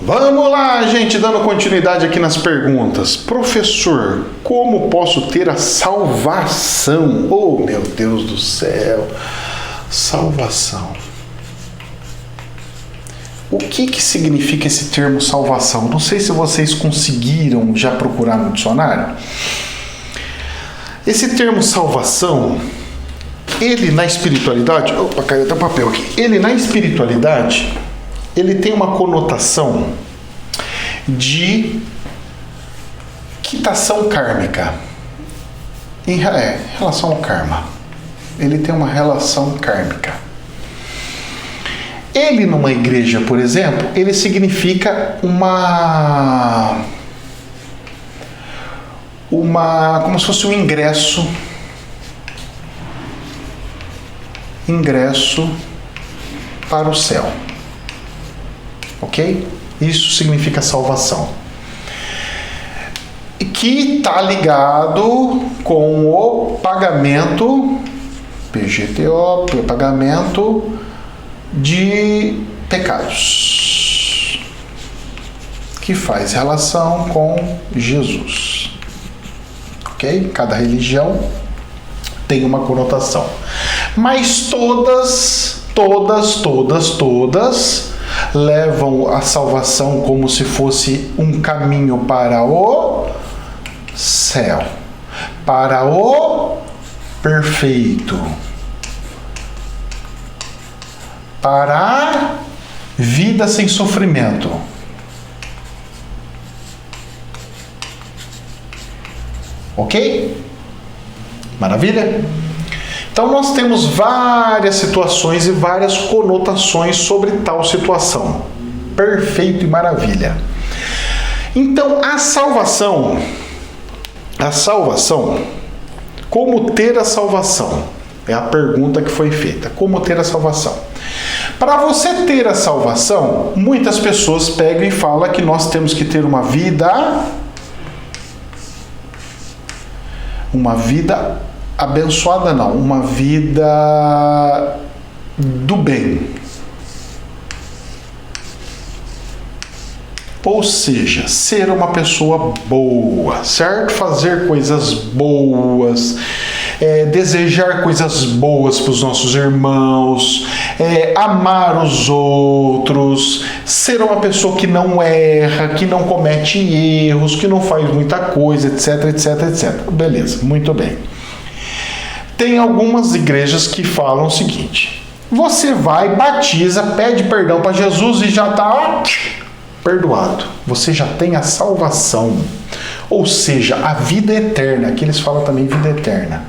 Vamos lá, gente, dando continuidade aqui nas perguntas. Professor, como posso ter a salvação? Oh, meu Deus do céu. Salvação. O que significa esse termo salvação? Não sei se vocês conseguiram já procurar no dicionário. Esse termo salvação, ele na espiritualidade... Opa, caiu até o papel aqui. Ele na espiritualidade... ele tem uma conotação de quitação kármica. Em relação ao karma. Ele tem uma relação kármica. Ele, numa igreja, por exemplo, ele significa como se fosse um ingresso para o céu. Ok? Isso significa salvação. Que está ligado com o pagamento, PGTO, pagamento de pecados. Que faz relação com Jesus. Ok? Cada religião tem uma conotação. Mas todas levam a salvação como se fosse um caminho para o céu, para o perfeito, para a vida sem sofrimento. Ok? Maravilha? Então nós temos várias situações e várias conotações sobre tal situação. Perfeito e maravilha. Então a salvação, como ter a salvação? É a pergunta que foi feita. Como ter a salvação? Para você ter a salvação, muitas pessoas pegam e falam que nós temos que ter uma vida abençoada, não, uma vida do bem. Ou seja, ser uma pessoa boa, certo? Fazer coisas boas, desejar coisas boas para os nossos irmãos, amar os outros, ser uma pessoa que não erra, que não comete erros, que não faz muita coisa, etc, etc, etc. Beleza, muito bem. Tem algumas igrejas que falam o seguinte: você vai, batiza, pede perdão para Jesus e já está perdoado. Você já tem a salvação. Ou seja, a vida eterna. Aqui eles falam também vida eterna.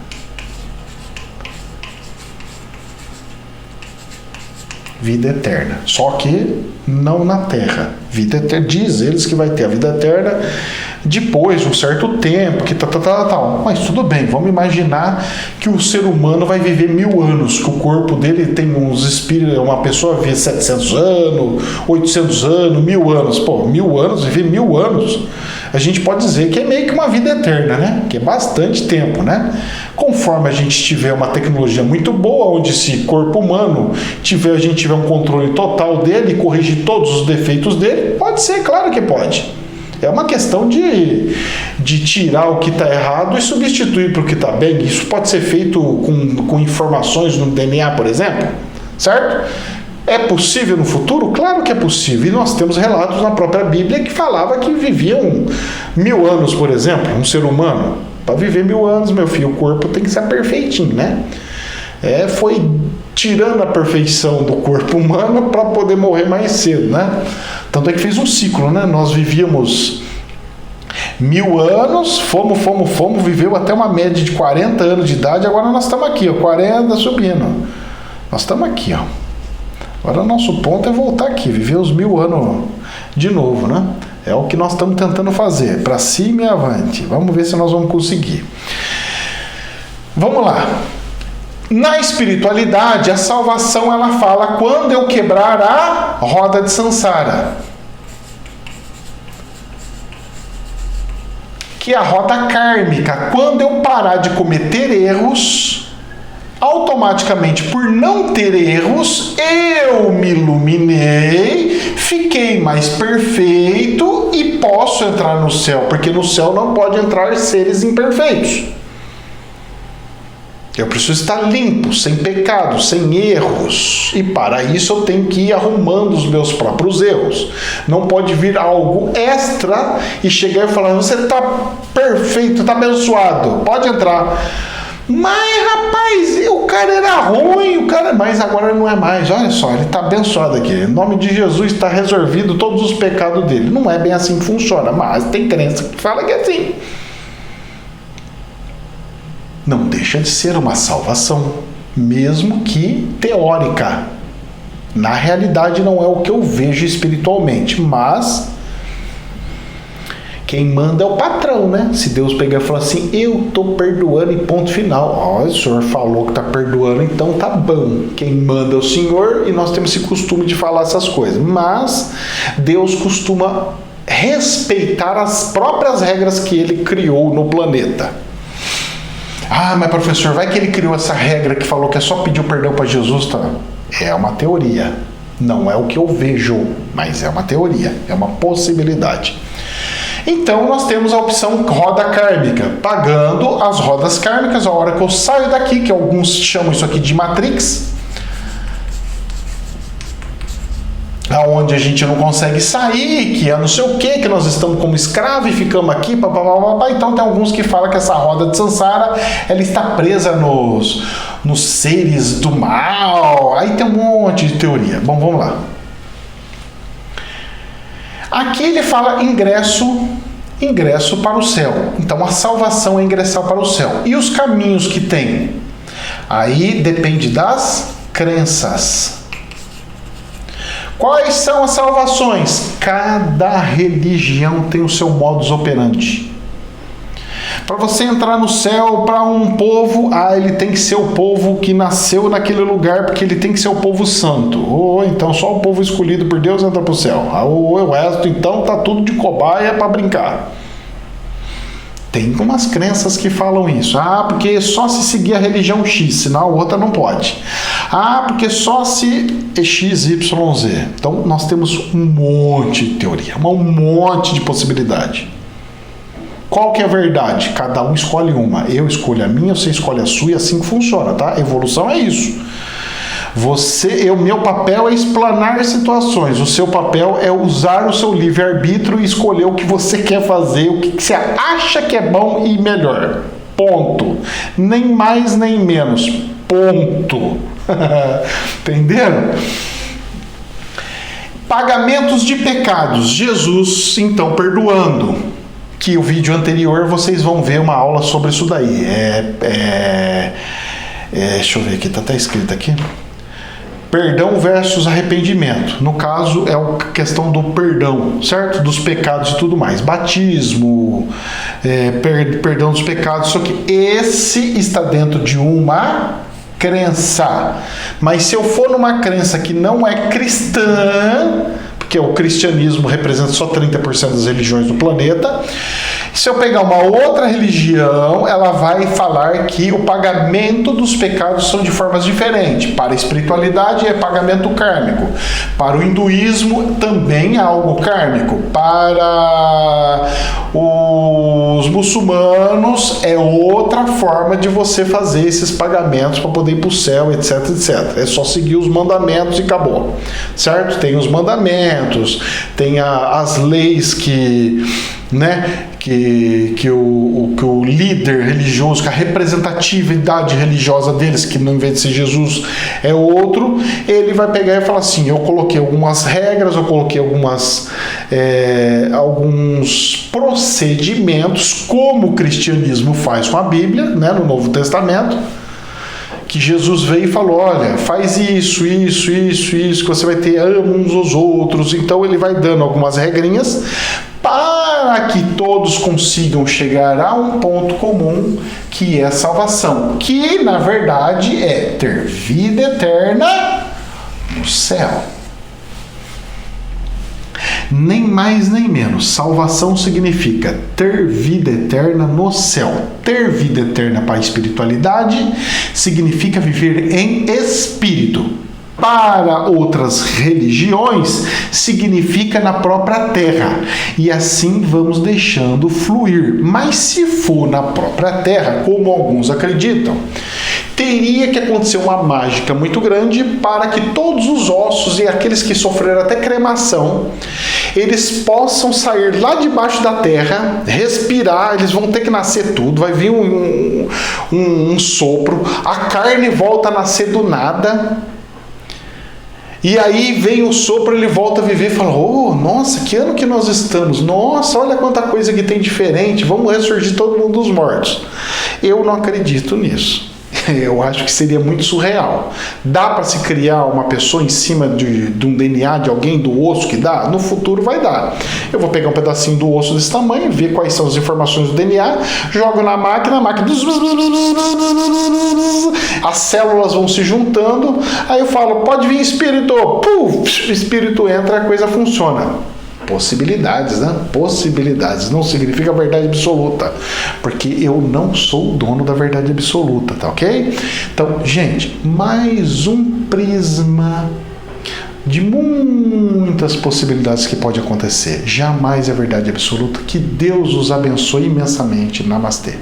Vida eterna. Só que não na terra. Vida eterna. Diz eles que vai ter a vida eterna depois de um certo tempo, que tal. Mas tudo bem, vamos imaginar que o ser humano vai viver 1000 anos, que o corpo dele tem uns espíritos, uma pessoa vive 700 anos, 800 anos, 1000 anos. Pô, 1000 anos, viver 1000 anos, a gente pode dizer que é meio que uma vida eterna, né? Que é bastante tempo, né? Conforme a gente tiver uma tecnologia muito boa, onde esse corpo humano a gente tiver um controle total dele, corrigir todos os defeitos dele, pode ser, claro que pode. É uma questão de tirar o que está errado e substituir para o que está bem. Isso pode ser feito com informações no DNA, por exemplo, certo? É possível no futuro? Claro que é possível. E nós temos relatos na própria Bíblia que falava que viviam 1000 anos, por exemplo, um ser humano. Para viver 1000 anos, meu filho, o corpo tem que ser perfeitinho, né? Foi tirando a perfeição do corpo humano para poder morrer mais cedo, né? Tanto é que fez um ciclo, né? Nós vivíamos 1000 anos, fomos, viveu até uma média de 40 anos de idade, agora nós estamos aqui, ó, 40 subindo. Nós estamos aqui, ó. Agora o nosso ponto é voltar aqui, viver os 1000 anos de novo, né? É o que nós estamos tentando fazer, para cima e avante. Vamos ver se nós vamos conseguir. Vamos lá. Na espiritualidade, a salvação, ela fala quando eu quebrar a roda de Sansara, que é a roda kármica. Quando eu parar de cometer erros, automaticamente, por não ter erros, eu me iluminei, fiquei mais perfeito e posso entrar no céu, porque no céu não pode entrar seres imperfeitos. Eu preciso estar limpo, sem pecado, sem erros. E para isso eu tenho que ir arrumando os meus próprios erros. Não pode vir algo extra e chegar e falar: você está perfeito, está abençoado, pode entrar. Mas rapaz, o cara era ruim, mas agora não é mais. Olha só, ele está abençoado aqui. Em nome de Jesus está resolvido todos os pecados dele. Não é bem assim que funciona, mas tem crença que fala que é assim. Não deixa de ser uma salvação, mesmo que teórica. Na realidade não é o que eu vejo espiritualmente, mas quem manda é o patrão, né? Se Deus pegar e falar assim: eu estou perdoando e ponto final. O senhor falou que está perdoando, então tá bom. Quem manda é o senhor, e nós temos esse costume de falar essas coisas. Mas Deus costuma respeitar as próprias regras que ele criou no planeta. Ah, mas professor, vai que ele criou essa regra que falou que é só pedir o perdão para Jesus, tá? É uma teoria. Não é o que eu vejo, mas é uma teoria, é uma possibilidade. Então nós temos a opção roda kármica, pagando as rodas kármicas a hora que eu saio daqui, que alguns chamam isso aqui de Matrix, aonde a gente não consegue sair, que é não sei o que nós estamos como escravo e ficamos aqui, papapá. Então tem alguns que falam que essa roda de Sansara, ela está presa nos seres do mal. Aí tem um monte de teoria. Bom, vamos lá. Aqui ele fala ingresso para o céu. Então a salvação é ingressar para o céu. E os caminhos que tem? Aí depende das crenças. Quais são as salvações? Cada religião tem o seu modus operandi. Para você entrar no céu, para um povo, ele tem que ser o povo que nasceu naquele lugar, porque ele tem que ser o povo santo. Ou então só o povo escolhido por Deus entra para o céu. Ou o resto, então, tá tudo de cobaia para brincar. Tem umas crenças que falam isso. Porque só se seguir a religião X, senão a outra não pode. Porque só se é XYZ. Então nós temos um monte de teoria, um monte de possibilidade. Qual que é a verdade? Cada um escolhe uma. Eu escolho a minha, você escolhe a sua, e assim que funciona, tá? Evolução é isso. Meu papel é explanar situações. O seu papel é usar o seu livre-arbítrio e escolher o que você quer fazer, o que você acha que é bom e melhor. Ponto. Nem mais nem menos. Ponto. Entenderam? Pagamentos de pecados. Jesus, então, perdoando. Que o vídeo anterior vocês vão ver uma aula sobre isso daí. Deixa eu ver aqui, tá até escrito aqui. Perdão versus arrependimento. No caso, é a questão do perdão, certo? Dos pecados e tudo mais. Batismo, perdão dos pecados. Só que esse está dentro de uma crença. Mas se eu for numa crença que não é cristã, porque o cristianismo representa só 30% das religiões do planeta, se eu pegar uma outra religião, ela vai falar que o pagamento dos pecados são de formas diferentes. Para a espiritualidade é pagamento kármico. Para o hinduísmo também é algo kármico. Para os muçulmanos é outra forma de você fazer esses pagamentos para poder ir para o céu, etc, etc. É só seguir os mandamentos e acabou. Certo? Tem os mandamentos, tem as leis que o líder religioso, que a representatividade religiosa deles, que não, em vez de ser Jesus é outro, ele vai pegar e falar assim: eu coloquei algumas regras, eu coloquei alguns procedimentos, como o cristianismo faz com a Bíblia, né, no Novo Testamento, que Jesus veio e falou: olha, faz isso, que você vai ter, ama uns aos outros. Então ele vai dando algumas regrinhas para que todos consigam chegar a um ponto comum, que é a salvação, que na verdade é ter vida eterna no céu. Nem mais nem menos. Salvação significa ter vida eterna no céu. Ter vida eterna para a espiritualidade significa viver em espírito. Para outras religiões, significa na própria terra. E assim vamos deixando fluir. Mas se for na própria terra, como alguns acreditam, teria que acontecer uma mágica muito grande para que todos os ossos e aqueles que sofreram até cremação, eles possam sair lá debaixo da terra, respirar, eles vão ter que nascer tudo, vai vir um sopro, a carne volta a nascer do nada. E aí vem o sopro, ele volta a viver e fala: oh, nossa, que ano que nós estamos, nossa, olha quanta coisa que tem diferente, vamos ressurgir todo mundo dos mortos. Eu não acredito nisso. Eu acho que seria muito surreal. Dá para se criar uma pessoa em cima de um DNA de alguém, do osso que dá? No futuro vai dar. Eu vou pegar um pedacinho do osso desse tamanho, ver quais são as informações do DNA, jogo na máquina, as células vão se juntando, aí eu falo: pode vir espírito, puf, espírito entra, a coisa funciona. Possibilidades, né? Possibilidades. Não significa verdade absoluta, porque eu não sou o dono da verdade absoluta, tá ok? Então, gente, mais um prisma de muitas possibilidades que pode acontecer. Jamais é verdade absoluta. Que Deus os abençoe imensamente. Namastê.